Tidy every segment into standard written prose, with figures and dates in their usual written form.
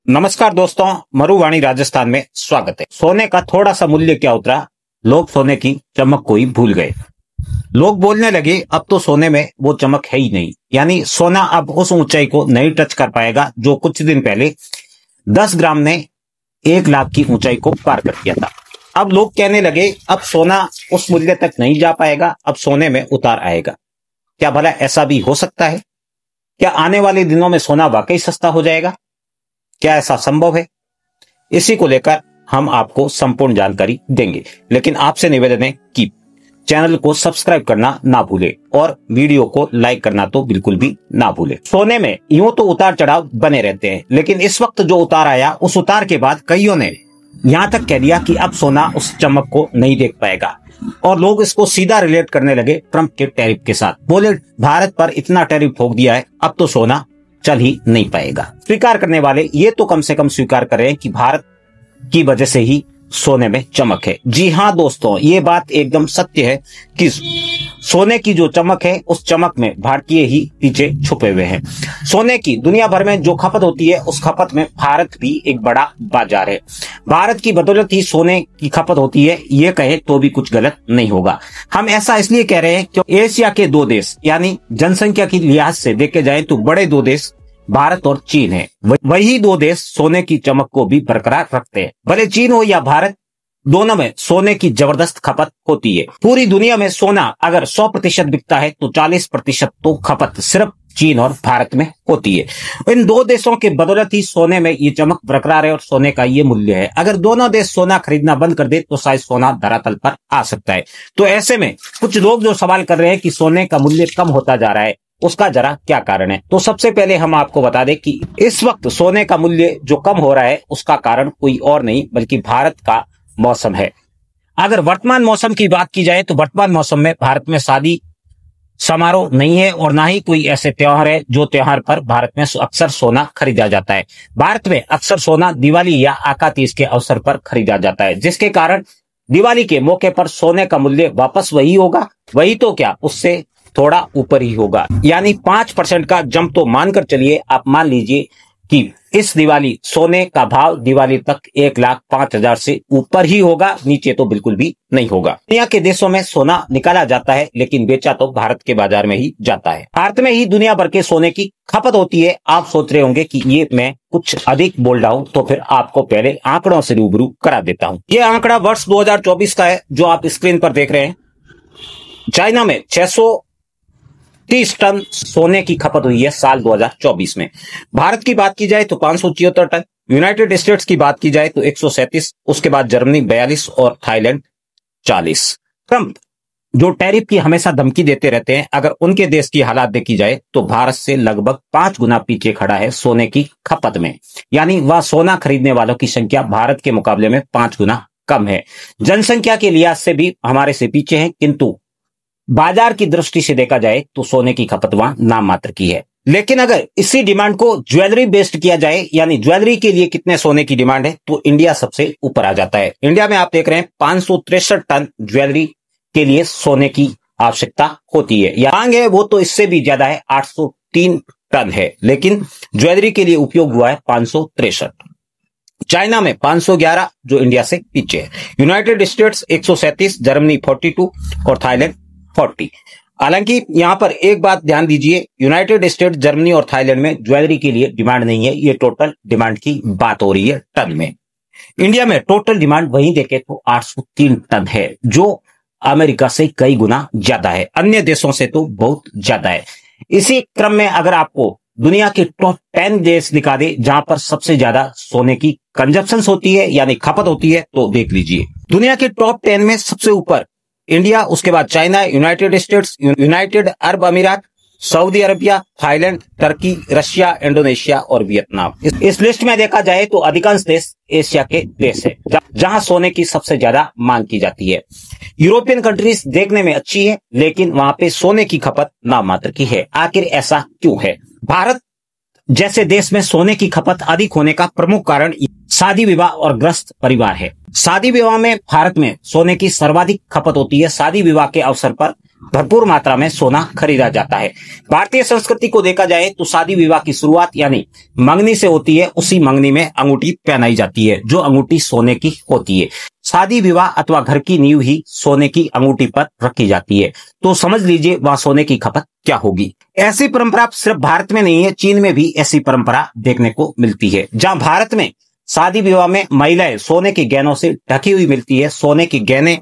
नमस्कार दोस्तों, मरुवाणी राजस्थान में स्वागत है। सोने का थोड़ा सा मूल्य क्या उतरा, लोग सोने की चमक को ही भूल गए। लोग बोलने लगे अब तो सोने में वो चमक है ही नहीं, यानी सोना अब उस ऊंचाई को नहीं टच कर पाएगा जो कुछ दिन पहले 10 ग्राम ने 1 लाख की ऊंचाई को पार कर दिया था। अब लोग कहने लगे अब सोना उस मूल्य तक नहीं जा पाएगा, अब सोने में उतार आएगा। क्या भला ऐसा भी हो सकता है? क्या आने वाले दिनों में सोना वाकई सस्ता हो जाएगा? क्या ऐसा संभव है? इसी को लेकर हम आपको संपूर्ण जानकारी देंगे, लेकिन आपसे निवेदन है कि चैनल को सब्सक्राइब करना ना भूले और वीडियो को लाइक करना तो बिल्कुल भी ना भूले। सोने में यूं तो उतार चढ़ाव बने रहते हैं, लेकिन इस वक्त जो उतार आया, उस उतार के बाद कईयों ने यहां तक कह दिया कि अब सोना उस चमक को नहीं देख पाएगा और लोग इसको सीधा रिलेट करने लगे ट्रंप के टैरिफ के साथ। बोले भारत पर इतना टैरिफ ठोक दिया है, अब तो सोना चल ही नहीं पाएगा। स्वीकार करने वाले ये तो कम से कम स्वीकार करें कि भारत की वजह से ही सोने में चमक है। जी हां दोस्तों, ये बात एकदम सत्य है कि सोने की जो चमक है, उस चमक में भारतीय ही पीछे छुपे हुए हैं। सोने की दुनिया भर में जो खपत होती है, उस खपत में भारत भी एक बड़ा बाजार है। भारत की बदौलत ही सोने की खपत होती है, ये कहे तो भी कुछ गलत नहीं होगा। हम ऐसा इसलिए कह रहे हैं क्योंकि एशिया के 2 देश, यानी जनसंख्या की लिहाज से देखे जाए तो बड़े 2 देश भारत और चीन है। वही 2 देश सोने की चमक को भी बरकरार रखते हैं। भले चीन हो या भारत, दोनों में सोने की जबरदस्त खपत होती है। पूरी दुनिया में सोना अगर 100% बिकता है तो 40% तो खपत सिर्फ चीन और भारत में होती है। इन 2 देशों के बदौलत ही सोने में ये चमक बरकरार है और सोने का ये मूल्य है। अगर दोनों देश सोना खरीदना बंद कर दे तो शायद सोना धरातल पर आ सकता है। तो ऐसे में कुछ लोग जो सवाल कर रहे हैं कि सोने का मूल्य कम होता जा रहा है, उसका जरा क्या कारण है। तो सबसे पहले हम आपको बता दें कि इस वक्त सोने का मूल्य जो कम हो रहा है, उसका कारण कोई और नहीं बल्कि भारत का मौसम है। अगर वर्तमान मौसम की बात की जाए तो वर्तमान मौसम में भारत में शादी समारोह नहीं है और ना ही कोई ऐसे त्योहार है जो त्योहार पर भारत में अक्सर सोना खरीदा जाता है। भारत में अक्सर सोना दिवाली या आका तीज के अवसर पर खरीदा जाता है, जिसके कारण दिवाली के मौके पर सोने का मूल्य वापस वही होगा, वही तो क्या उससे थोड़ा ऊपर ही होगा। यानी 5% का जंप तो मानकर चलिए, आप मान लीजिए कि इस दिवाली सोने का भाव दिवाली तक 1,05,000 से ऊपर ही होगा, नीचे तो बिल्कुल भी नहीं होगा। दुनिया के देशों में सोना निकाला जाता है, लेकिन बेचा तो भारत के बाजार में ही जाता है। भारत में ही दुनिया भर के सोने की खपत होती है। आप सोच रहे होंगे कि ये मैं कुछ अधिक बोल रहा हूं, तो फिर आपको पहले आंकड़ों से रूबरू करा देता हूं। ये आंकड़ा वर्ष 2024 का है जो आप स्क्रीन पर देख रहे हैं। चाइना में 630 टन सोने की खपत हुई है साल 2024 में। भारत की बात की जाए तो 574 टन, यूनाइटेड स्टेट्स की बात की जाए तो 137, उसके बाद जर्मनी 42 और थाईलैंड 40। ट्रंप जो टैरिफ की हमेशा धमकी देते रहते हैं, अगर उनके देश की हालात देखी जाए तो भारत से लगभग 5 गुना पीछे खड़ा है सोने की खपत में। यानी वह सोना खरीदने वालों की संख्या भारत के मुकाबले में 5 गुना कम है। जनसंख्या के लिहाज से भी हमारे से पीछे है, किंतु बाजार की दृष्टि से देखा जाए तो सोने की खपत वहां नाम मात्र की है। लेकिन अगर इसी डिमांड को ज्वेलरी बेस्ड किया जाए, यानी ज्वेलरी के लिए कितने सोने की डिमांड है, तो इंडिया सबसे ऊपर आ जाता है। इंडिया में आप देख रहे हैं 563 टन ज्वेलरी के लिए सोने की आवश्यकता होती है। या मांग है वो तो इससे भी ज्यादा है, 803 टन है, लेकिन ज्वेलरी के लिए उपयोग हुआ है 563। चाइना में 511 जो इंडिया से पीछे है। यूनाइटेड स्टेट्स 137, जर्मनी 42 और थाईलैंड 40। हालांकि यहां पर एक बात ध्यान दीजिए, यूनाइटेड स्टेट्स, जर्मनी और थाईलैंड में ज्वेलरी के लिए डिमांड नहीं है, ये टोटल डिमांड की बात हो रही है टन में। इंडिया में टोटल डिमांड वहीं देखे तो 803 टन है, जो अमेरिका से कई गुना ज्यादा है, अन्य देशों से तो बहुत ज्यादा है। इसी क्रम में अगर आपको दुनिया के टॉप 10 देश दिखा दे जहां पर सबसे ज्यादा सोने की कंजप्शन होती है, यानी खपत होती है, तो देख लीजिए। दुनिया के टॉप 10 में सबसे ऊपर इंडिया, उसके बाद China, United States, United Arab Emirates, Saudi Arabia, Thailand, Turkey, Russia, Indonesia और वियतनाम। इस लिस्ट में देखा जाए तो अधिकांश देश एशिया के देश है जहां सोने की सबसे ज्यादा मांग की जाती है। यूरोपियन कंट्रीज देखने में अच्छी है, लेकिन वहां पे सोने की खपत नाम मात्र की है। आखिर ऐसा क्यों है? भारत जैसे देश में सोने की खपत अधिक होने का प्रमुख कारण शादी विवाह और ग्रस्त परिवार है। शादी विवाह में भारत में सोने की सर्वाधिक खपत होती है। शादी विवाह के अवसर पर भरपूर मात्रा में सोना खरीदा जाता है। भारतीय संस्कृति को देखा जाए तो शादी विवाह की शुरुआत यानी मंगनी से होती है। उसी मंगनी में अंगूठी पहनाई जाती है, जो अंगूठी सोने की होती है। शादी विवाह अथवा घर की नींव ही सोने की अंगूठी पर रखी जाती है। तो समझ लीजिए वहां सोने की खपत क्या होगी। ऐसी परंपरा सिर्फ भारत में नहीं है, चीन में भी ऐसी परंपरा देखने को मिलती है। जहां भारत में शादी विवाह में महिलाएं सोने के गहनों से ढकी हुई मिलती है, सोने के गहने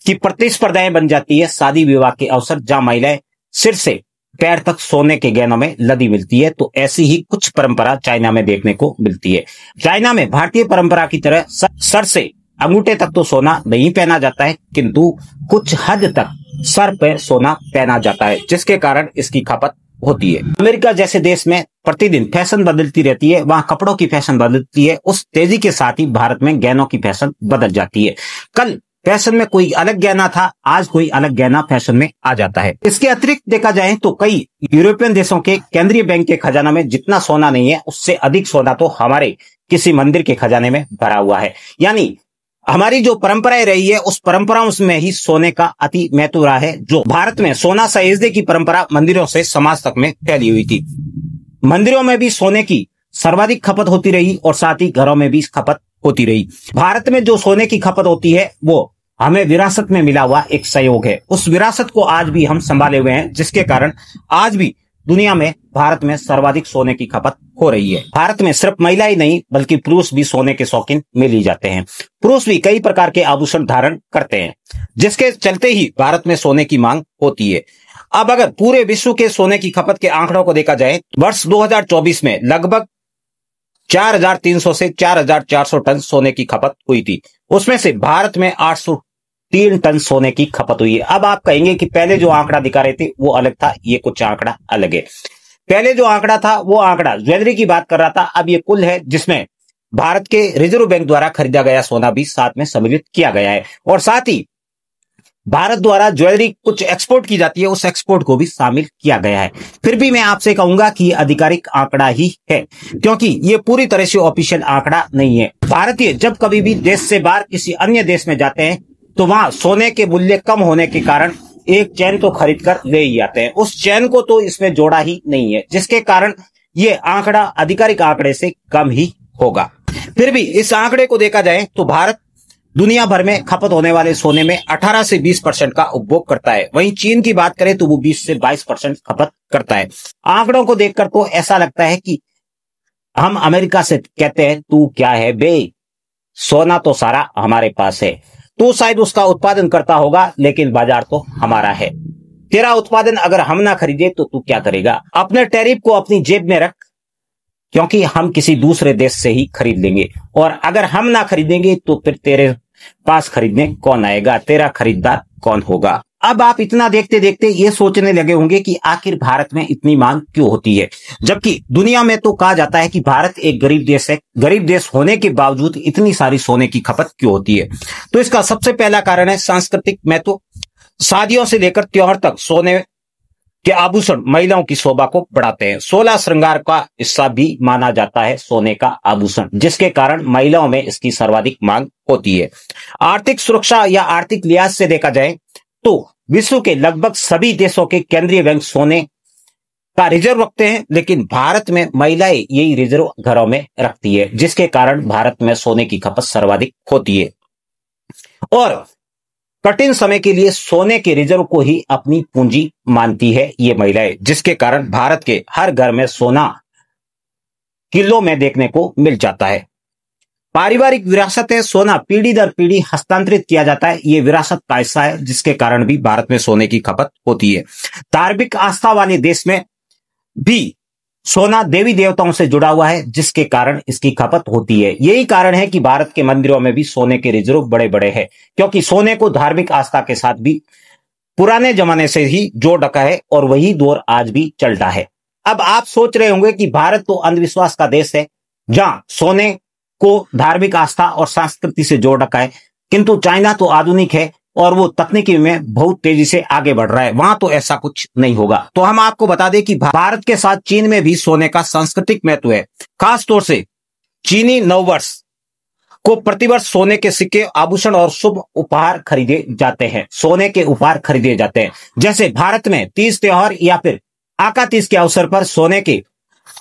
की प्रतिस्पर्धाएं बन जाती है शादी विवाह के अवसर, जहां महिलाएं सिर से पैर तक सोने के गहनों में लदी मिलती है। तो ऐसी ही कुछ परंपरा चाइना में देखने को मिलती है। चाइना में भारतीय परंपरा की तरह सर से अंगूठे तक तो सोना नहीं पहना जाता है, किंतु कुछ हद तक सर पे सोना पहना जाता है, जिसके कारण इसकी खपत होती है। अमेरिका जैसे देश में प्रतिदिन फैशन बदलती रहती है, वहां कपड़ों की फैशन बदलती है। उस तेजी के साथ ही भारत में गहनों की फैशन बदल जाती है। कल फैशन में कोई अलग गहना था, आज कोई अलग गहना फैशन में आ जाता है। इसके अतिरिक्त देखा जाए तो कई यूरोपियन देशों के केंद्रीय बैंक के खजाना में जितना सोना नहीं है, उससे अधिक सोना तो हमारे किसी मंदिर के खजाने में भरा हुआ है। यानी हमारी जो परंपराएं रही है, उस परंपराओं में ही सोने का अति महत्व रहा है। जो भारत में सोना सहेजने की परंपरा मंदिरों से समाज तक में फैली हुई थी। मंदिरों में भी सोने की सर्वाधिक खपत होती रही और साथ ही घरों में भी खपत होती रही। भारत में जो सोने की खपत होती है वो हमें विरासत में मिला हुआ एक सहयोग है। उस विरासत को आज भी हम संभाले हुए हैं, जिसके कारण आज भी दुनिया में भारत में सर्वाधिक सोने की खपत हो रही है। भारत में सिर्फ महिला ही नहीं बल्कि पुरुष भी सोने के शौकीन मिल ही जाते हैं। पुरुष भी कई प्रकार के आभूषण धारण करते हैं, जिसके चलते ही भारत में सोने की मांग होती है। अब अगर पूरे विश्व के सोने की खपत के आंकड़ों को देखा जाए, वर्ष 2024 में लगभग 4,300 से 4,400 टन सोने की खपत हुई थी। उसमें से भारत में 803 टन सोने की खपत हुई है। अब आप कहेंगे कि पहले जो आंकड़ा दिखा रहे थे वो अलग था, ये कुछ आंकड़ा अलग है। पहले जो आंकड़ा था वो आंकड़ा ज्वेलरी की बात कर रहा था। अब ये कुल है, जिसमें भारत के रिजर्व बैंक द्वारा खरीदा गया सोना भी साथ में सम्मिलित किया गया है, और साथ ही भारत द्वारा ज्वेलरी कुछ एक्सपोर्ट की जाती है, उस एक्सपोर्ट को भी शामिल किया गया है। फिर भी मैं आपसे कहूंगा कि आधिकारिक आंकड़ा ही है, क्योंकि ये पूरी तरह से ऑफिशियल आंकड़ा नहीं है। भारतीय जब कभी भी देश से बाहर किसी अन्य देश में जाते हैं तो वहां सोने के मूल्य कम होने के कारण एक चैन तो खरीद कर ले ही आते हैं, उस चैन को तो इसमें जोड़ा ही नहीं है, जिसके कारण ये आंकड़ा आधिकारिक आंकड़े से कम ही होगा। फिर भी इस आंकड़े को देखा जाए तो भारत दुनिया भर में खपत होने वाले सोने में 18 से 20% का उपभोग करता है। वहीं चीन की बात करें तो वो 20 से 22% खपत करता है। आंकड़ों को देखकर तो ऐसा लगता है कि हम अमेरिका से कहते हैं तू क्या है बे, सोना तो सारा हमारे पास है। तो शायद उसका उत्पादन करता होगा, लेकिन बाजार तो हमारा है। तेरा उत्पादन अगर हम ना खरीदे तो तू क्या करेगा? अपने टैरिफ को अपनी जेब में रख, क्योंकि हम किसी दूसरे देश से ही खरीद लेंगे, और अगर हम ना खरीदेंगे तो फिर तेरे पास खरीदने कौन आएगा? तेरा खरीदार कौन होगा? अब आप इतना देखते देखते ये सोचने लगे होंगे कि आखिर भारत में इतनी मांग क्यों होती है, जबकि दुनिया में तो कहा जाता है कि भारत एक गरीब देश है। गरीब देश होने के बावजूद इतनी सारी सोने की खपत क्यों होती है? तो इसका सबसे पहला कारण है सांस्कृतिक महत्व। शादियों से लेकर त्योहार तक सोने के आभूषण महिलाओं की शोभा को बढ़ाते हैं। 16 श्रृंगार का हिस्सा भी माना जाता है सोने का आभूषण, जिसके कारण महिलाओं में इसकी सर्वाधिक मांग होती है। आर्थिक सुरक्षा या आर्थिक लिहाज से देखा जाए तो विश्व के लगभग सभी देशों के केंद्रीय बैंक सोने का रिजर्व रखते हैं, लेकिन भारत में महिलाएं यही रिजर्व घरों में रखती है, जिसके कारण भारत में सोने की खपत सर्वाधिक होती है। और कठिन समय के लिए सोने के रिजर्व को ही अपनी पूंजी मानती है ये महिलाएं, जिसके कारण भारत के हर घर में सोना किलो में देखने को मिल जाता है। पारिवारिक विरासत है, सोना पीढ़ी दर पीढ़ी हस्तांतरित किया जाता है, ये विरासत का हिस्सा है, जिसके कारण भी भारत में सोने की खपत होती है। धार्मिक आस्था वाले देश में भी सोना देवी देवताओं से जुड़ा हुआ है, जिसके कारण इसकी खपत होती है। यही कारण है कि भारत के मंदिरों में भी सोने के रिजर्व बड़े बड़े हैं, क्योंकि सोने को धार्मिक आस्था के साथ भी पुराने जमाने से ही जोड़ रखा है, और वही दौर आज भी चल रहा है। अब आप सोच रहे होंगे कि भारत तो अंधविश्वास का देश है, जहां सोने को धार्मिक आस्था और संस्कृति से जोड़ रखा है, किंतु चाइना तो आधुनिक है और वो तकनीकी में बहुत तेजी से आगे बढ़ रहा है, वहां तो ऐसा कुछ नहीं होगा। तो हम आपको बता दें कि भारत के साथ चीन में भी सोने का सांस्कृतिक महत्व है। खास तौर से चीनी नववर्ष को प्रतिवर्ष सोने के सिक्के, आभूषण और शुभ उपहार खरीदे जाते हैं। सोने के उपहार खरीदे जाते हैं, जैसे भारत में तीज त्योहार या फिर आका तीज के अवसर पर सोने के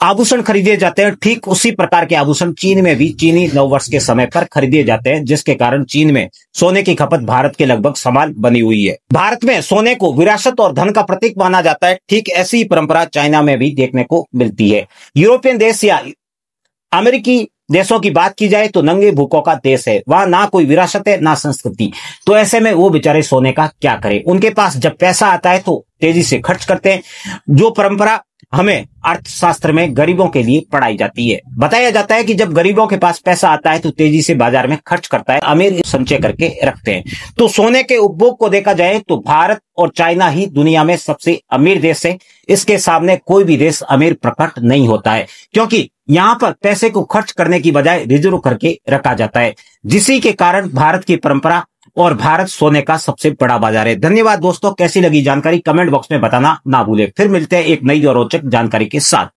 आभूषण खरीदे जाते हैं। ठीक उसी प्रकार के आभूषण चीन में भी चीनी नववर्ष के समय पर खरीदे जाते हैं, जिसके कारण चीन में सोने की खपत भारत के लगभग समान बनी हुई है। भारत में सोने को विरासत और धन का प्रतीक माना जाता है। ठीक ऐसी परंपरा चाइना में भी देखने को मिलती है। यूरोपियन देश या अमेरिकी देशों की बात की जाए तो नंगे भूखों का देश है, वहां ना कोई विरासत है ना संस्कृति। तो ऐसे में वो बेचारे सोने का क्या करें। उनके पास जब पैसा आता है तो तेजी से खर्च करते हैं, जो परंपरा हमें अर्थशास्त्र में गरीबों के लिए पढ़ाई जाती है। बताया जाता है कि जब गरीबों के पास पैसा आता है तो तेजी से बाजार में खर्च करता है, अमीर संचय करके रखते हैं। तो सोने के उपभोग को देखा जाए तो भारत और चाइना ही दुनिया में सबसे अमीर देश है। इसके सामने कोई भी देश अमीर प्रकट नहीं होता है, क्योंकि यहां पर पैसे को खर्च करने की बजाय रिजर्व करके रखा जाता है, जिसी के कारण भारत की परंपरा और भारत सोने का सबसे बड़ा बाजार है। धन्यवाद दोस्तों, कैसी लगी जानकारी कमेंट बॉक्स में बताना ना भूले। फिर मिलते हैं एक नई और रोचक जानकारी के साथ।